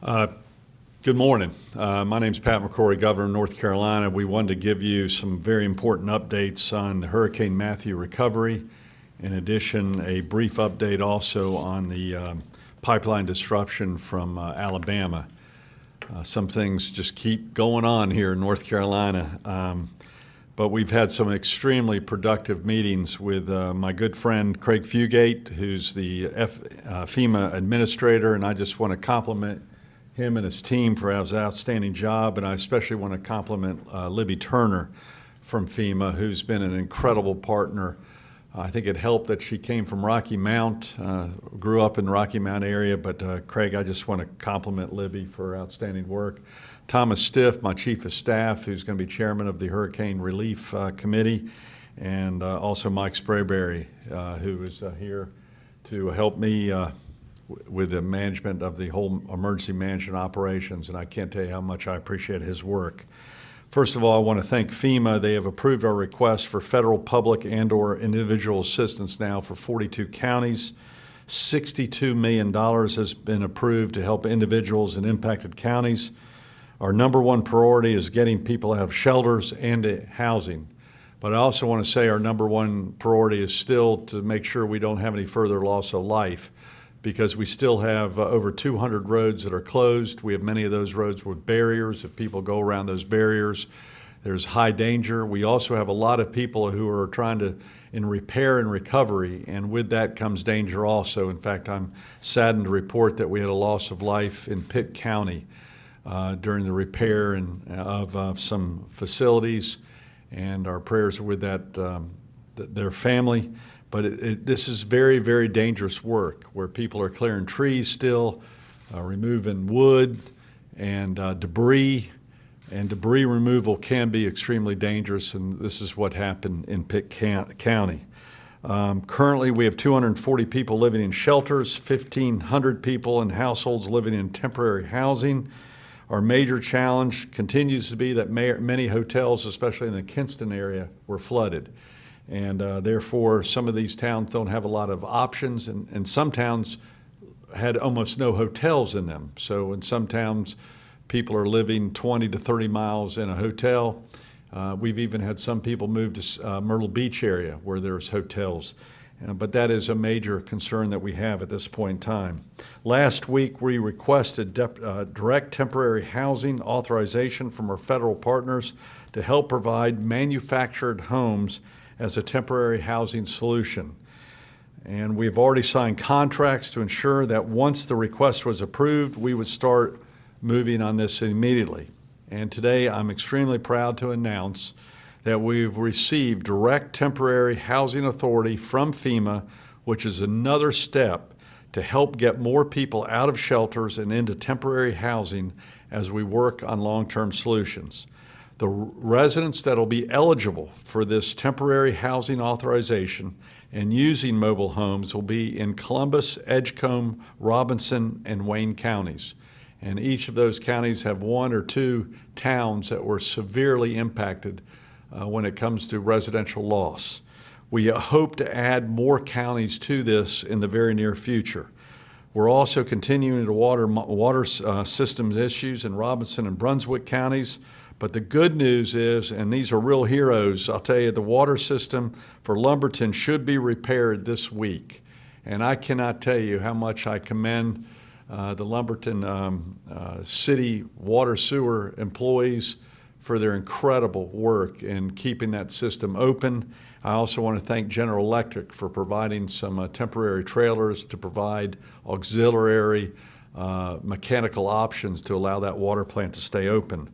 Good morning. My name is Pat McCrory, Governor of North Carolina. We wanted to give you some very important updates on the Hurricane Matthew recovery. In addition, a brief update also on the pipeline disruption from Alabama. Some things just keep going on here in North Carolina. But we've had some extremely productive meetings with my good friend Craig Fugate, who's the FEMA administrator, and I just want to compliment him and his team for his outstanding job, and I especially want to compliment Libby Turner from FEMA, who's been an incredible partner. I think it helped that she came from Rocky Mount, grew up in the Rocky Mount area, but Craig, I just want to compliment Libby for her outstanding work. Thomas Stiff, my chief of staff, who's going to be chairman of the Hurricane Relief Committee, and also Mike Sprayberry, who is here to help me with the management of the whole emergency management operations, and I can't tell you how much I appreciate his work. First of all, I want to thank FEMA. They have approved our request for federal, public, and/or individual assistance now for 42 counties. $62 million has been approved to help individuals in impacted counties. Our number one priority is getting people out of shelters and housing. But I also want to say our number one priority is still to make sure we don't have any further loss of life, because we still have over 200 roads that are closed. We have many of those roads with barriers. If people go around those barriers, there's high danger. We also have a lot of people who are trying to in repair and recovery, and with that comes danger also. In fact, I'm saddened to report that we had a loss of life in Pitt County during the repair of some facilities, and our prayers are with their family. But this is very, very dangerous work where people are clearing trees still, removing wood and debris. And debris removal can be extremely dangerous, and this is what happened in Pitt County. Currently, we have 240 people living in shelters, 1,500 people in households living in temporary housing. Our major challenge continues to be that many hotels, especially in the Kinston area, were flooded. And therefore, some of these towns don't have a lot of options, and some towns had almost no hotels in them. So in some towns, people are living 20 to 30 miles in a hotel. We've even had some people move to Myrtle Beach area where there's hotels. But that is a major concern that we have at this point in time. Last week, we requested direct temporary housing authorization from our federal partners to help provide manufactured homes as a temporary housing solution. And we've already signed contracts to ensure that once the request was approved, we would start moving on this immediately. And today, I'm extremely proud to announce that we've received direct temporary housing authority from FEMA, which is another step to help get more people out of shelters and into temporary housing as we work on long-term solutions. The residents that will be eligible for this temporary housing authorization and using mobile homes will be in Columbus, Edgecombe, Robinson, and Wayne counties. And each of those counties have one or two towns that were severely impacted when it comes to residential loss. We hope to add more counties to this in the very near future. We're also continuing to water systems issues in Robinson and Brunswick counties. But the good news is, and these are real heroes, I'll tell you, the water system for Lumberton should be repaired this week. And I cannot tell you how much I commend the Lumberton city water sewer employees for their incredible work in keeping that system open. I also want to thank General Electric for providing some temporary trailers to provide auxiliary mechanical options to allow that water plant to stay open.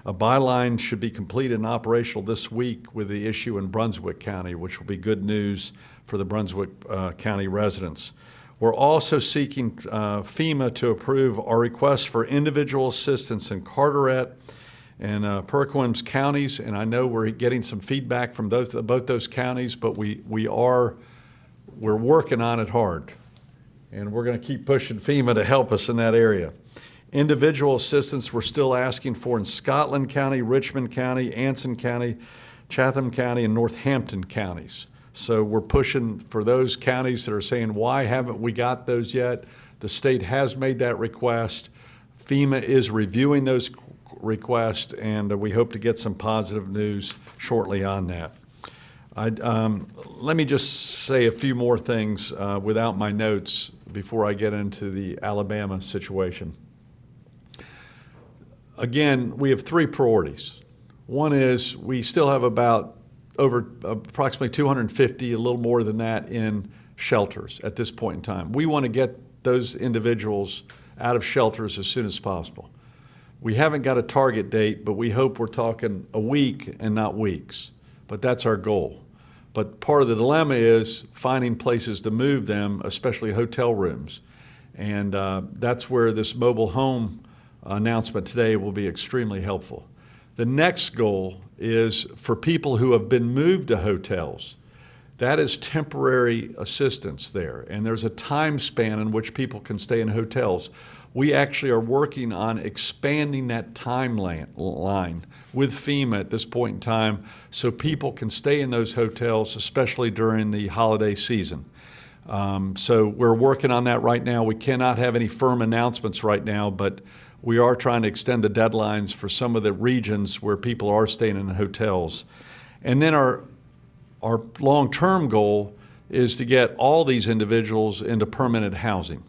A byline should be completed and operational this week with the issue in Brunswick County, which will be good news for the Brunswick County residents. We're also seeking FEMA to approve our request for individual assistance in Carteret and Perquim's counties, and I know we're getting some feedback from both those counties, but we're working on it hard, and we're going to keep pushing FEMA to help us in that area. Individual assistance we're still asking for in Scotland County, Richmond County, Anson County, Chatham County, and Northampton counties. So we're pushing for those counties that are saying, why haven't we got those yet? The state has made that request. FEMA is reviewing those requests, and we hope to get some positive news shortly on that. Let me just say a few more things without my notes before I get into the Alabama situation. Again, we have three priorities. One is we still have approximately 250, a little more than that, in shelters at this point in time. We want to get those individuals out of shelters as soon as possible. We haven't got a target date, but we hope we're talking a week and not weeks. But that's our goal. But part of the dilemma is finding places to move them, especially hotel rooms. And that's where this mobile home announcement today will be extremely helpful. The next goal is for people who have been moved to hotels. That is temporary assistance there, and there's a time span in which people can stay in hotels. We actually are working on expanding that timeline with FEMA at this point in time so people can stay in those hotels, especially during the holiday season. So we're working on that right now. We cannot have any firm announcements right now, but we are trying to extend the deadlines for some of the regions where people are staying in hotels. And then our long-term goal is to get all these individuals into permanent housing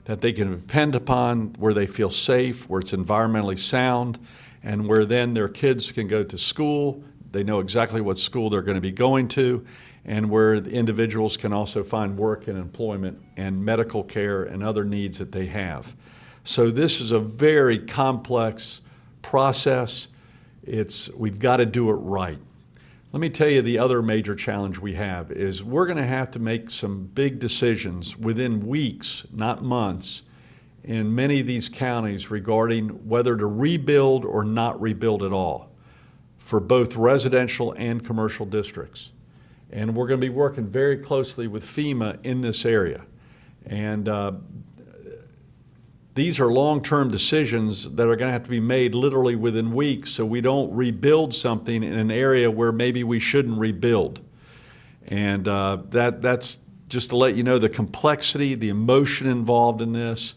that they can depend upon, where they feel safe, where it's environmentally sound, and where then their kids can go to school. They know exactly what school they're going to be going to, and where the individuals can also find work and employment and medical care and other needs that they have. So this is a very complex process. We've got to do it right. Let me tell you the other major challenge we have is we're going to have to make some big decisions within weeks, not months, in many of these counties regarding whether to rebuild or not rebuild at all for both residential and commercial districts. And we're going to be working very closely with FEMA in this area. And these are long-term decisions that are going to have to be made literally within weeks so we don't rebuild something in an area where maybe we shouldn't rebuild. And that's just to let you know the complexity, the emotion involved in this,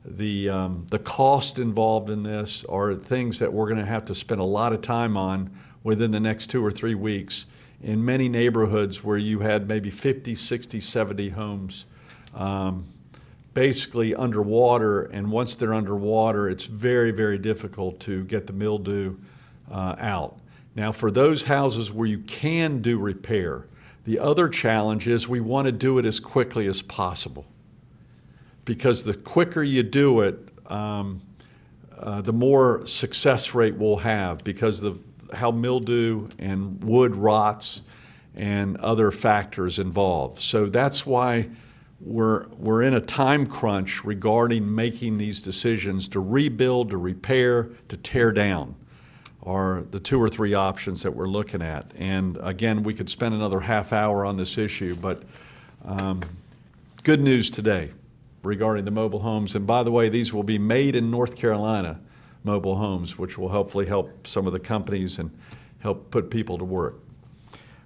the cost involved in this are things that we're going to have to spend a lot of time on within the next 2 or 3 weeks in many neighborhoods where you had maybe 50, 60, 70 homes basically underwater, and once they're underwater, it's very, very difficult to get the mildew out. Now, for those houses where you can do repair, the other challenge is we want to do it as quickly as possible, because the quicker you do it, the more success rate we'll have, because of how mildew and wood rots and other factors involved. So that's why we're in a time crunch regarding making these decisions to rebuild, to repair, to tear down are the 2 or 3 options that we're looking at. And again, we could spend another half hour on this issue, but good news today regarding the mobile homes. And by the way, these will be made in North Carolina mobile homes, which will hopefully help some of the companies and help put people to work.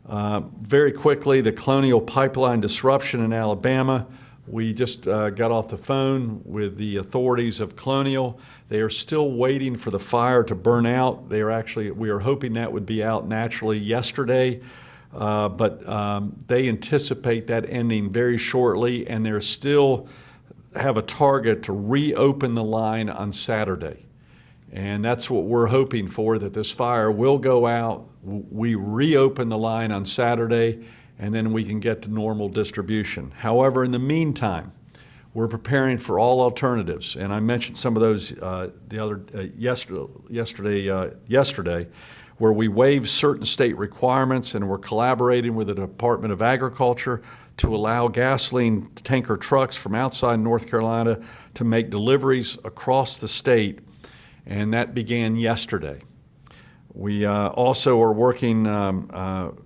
Very quickly, the Colonial Pipeline disruption in Alabama. We just got off the phone with the authorities of Colonial. They are still waiting for the fire to burn out. We are hoping that would be out naturally yesterday, but they anticipate that ending very shortly, and they're still have a target to reopen the line on Saturday. And that's what we're hoping for, that this fire will go out, we reopen the line on Saturday, and then we can get to normal distribution. However, in the meantime, we're preparing for all alternatives, and I mentioned some of those yesterday, where we waived certain state requirements, and we're collaborating with the Department of Agriculture to allow gasoline tanker trucks from outside North Carolina to make deliveries across the state, and that began yesterday. We also are working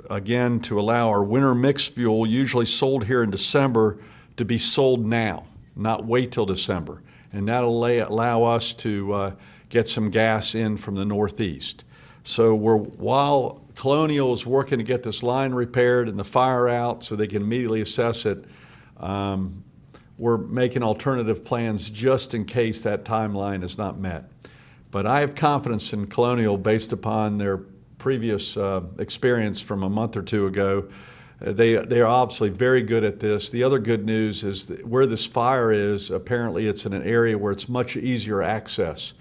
again to allow our winter mixed fuel, usually sold here in December, to be sold now, not wait till December. And that'll allow us to get some gas in from the Northeast. So while Colonial is working to get this line repaired and the fire out so they can immediately assess it, we're making alternative plans just in case that timeline is not met. But I have confidence in Colonial based upon their previous experience from a month or two ago. They are obviously very good at this. The other good news is that where this fire is, apparently it's in an area where it's much easier access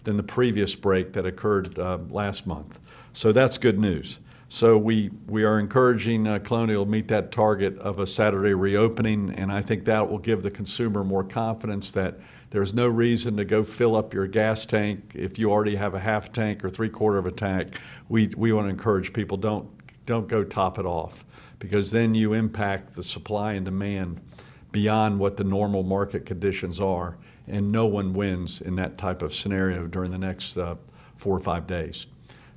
than the previous break that occurred last month. So that's good news. So we are encouraging Colonial to meet that target of a Saturday reopening, and I think that will give the consumer more confidence that there's no reason to go fill up your gas tank if you already have a half tank or 3/4 of a tank. We want to encourage people, don't go top it off, because then you impact the supply and demand beyond what the normal market conditions are, and no one wins in that type of scenario during the next 4 or 5 days.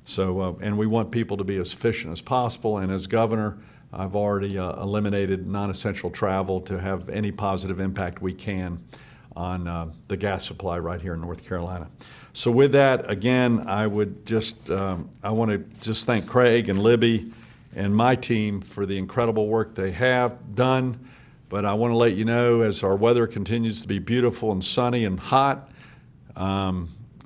So, and we want people to be as efficient as possible, and as governor, I've already eliminated non-essential travel to have any positive impact we can on the gas supply right here in North Carolina. So with that, again, I would just, I want to just thank Craig and Libby and my team for the incredible work they have done. But I want to let you know, as our weather continues to be beautiful and sunny and hot,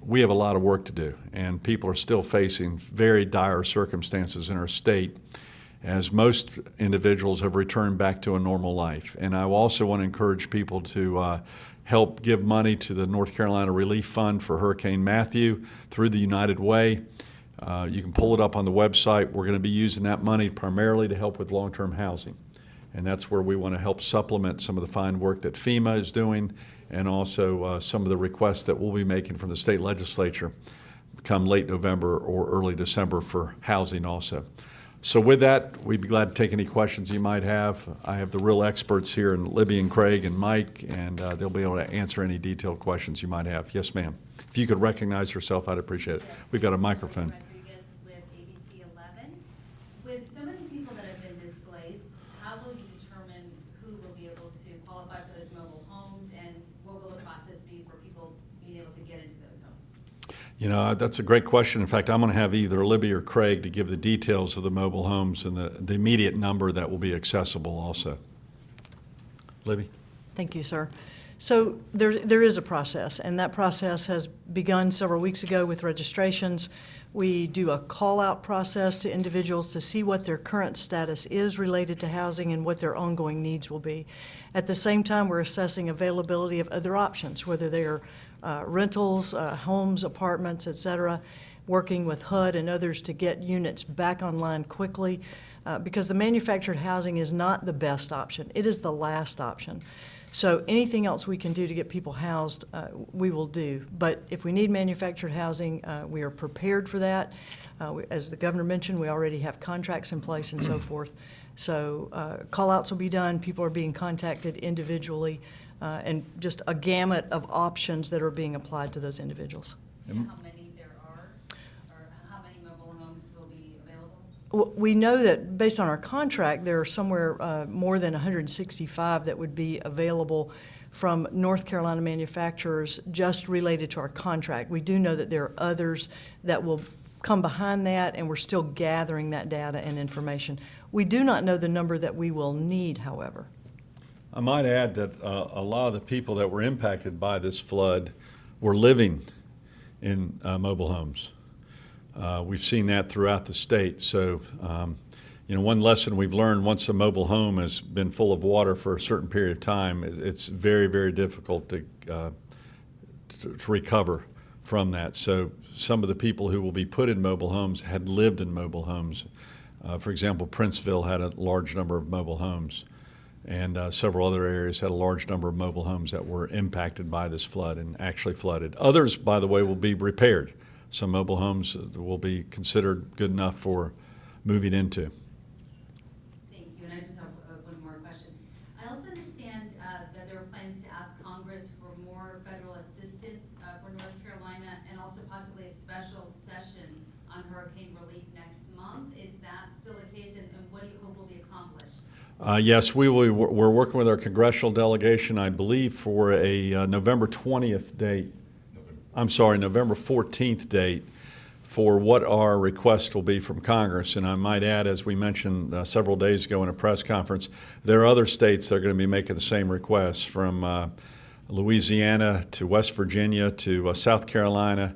we have a lot of work to do, and people are still facing very dire circumstances in our state, as most individuals have returned back to a normal life. And I also want to encourage people to help give money to the North Carolina Relief Fund for Hurricane Matthew through the United Way. You can pull it up on the website. We're going to be using that money primarily to help with long-term housing. And that's where we want to help supplement some of the fine work that FEMA is doing, and also some of the requests that we'll be making from the state legislature come late November or early December for housing also. So with that, we'd be glad to take any questions you might have. I have the real experts here, in Libby and Craig and Mike, and they'll be able to answer any detailed questions you might have. Yes, ma'am. If you could recognize yourself, I'd appreciate it. We've got a microphone. With ABC 11. With so many people that have been displaced, how will you determine who will be able to qualify for those mobile homes, and what will the process be for people being able to get into those homes? You know, that's a great question. In fact, I'm going to have either Libby or Craig to give the details of the mobile homes and the immediate number that will be accessible also. Libby? Thank you, sir. So there is a process, and that process has begun several weeks ago with registrations. We do a call-out process to individuals to see what their current status is related to housing and what their ongoing needs will be. At the same time, we're assessing availability of other options, whether they are rentals, homes, apartments, et cetera, working with HUD and others to get units back online quickly, because the manufactured housing is not the best option. It is the last option. So anything else we can do to get people housed, we will do. But if we need manufactured housing, we are prepared for that. As the governor mentioned, we already have contracts in place and so forth. So call-outs will be done. People are being contacted individually, and just a gamut of options that are being applied to those individuals. Do you know how many there are, or how many mobile homes will be available? We know that based on our contract, there are somewhere more than 165 that would be available from North Carolina manufacturers just related to our contract. We do know that there are others that will come behind that, and we're still gathering that data and information. We do not know the number that we will need, however. I might add that a lot of the people that were impacted by this flood were living in mobile homes. We've seen that throughout the state. So, you know, one lesson we've learned, once a mobile home has been full of water for a certain period of time, it's very, very difficult to recover from that. So some of the people who will be put in mobile homes had lived in mobile homes. For example, Princeville had a large number of mobile homes, and several other areas had a large number of mobile homes that were impacted by this flood and actually flooded. Others, by the way, will be repaired. Some mobile homes will be considered good enough for moving into. Thank you, and I just have one more question. I also understand that there are plans to ask Congress for more federal assistance for North Carolina, and also possibly a special session on hurricane relief next month. Is that still the case, and what do you hope will be accomplished? Yes, we're working with our congressional delegation, I believe, for a November 20th date. I'm sorry, November 14th date for what our request will be from Congress. And I might add, as we mentioned several days ago in a press conference, there are other states that are going to be making the same requests, from Louisiana to West Virginia to South Carolina,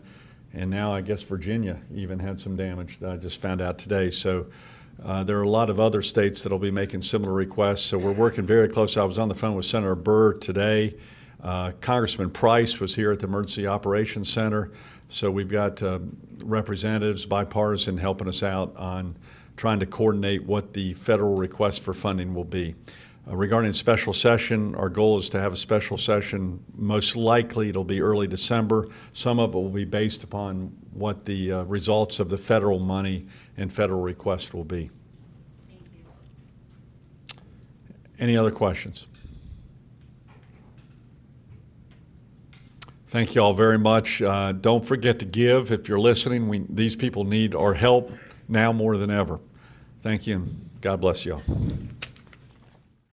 and now I guess Virginia even had some damage that I just found out today. So there are a lot of other states that will be making similar requests. So we're working very close. I was on the phone with Senator Burr today. Congressman Price was here at the Emergency Operations Center. So we've got representatives, bipartisan, helping us out on trying to coordinate what the federal request for funding will be. Regarding special session, our goal is to have a special session. Most likely it'll be early December. Some of it will be based upon what the results of the federal money and federal request will be. Thank you. Any other questions? Thank you all very much. Don't forget to give if you're listening. These people need our help now more than ever. Thank you, and God bless you all.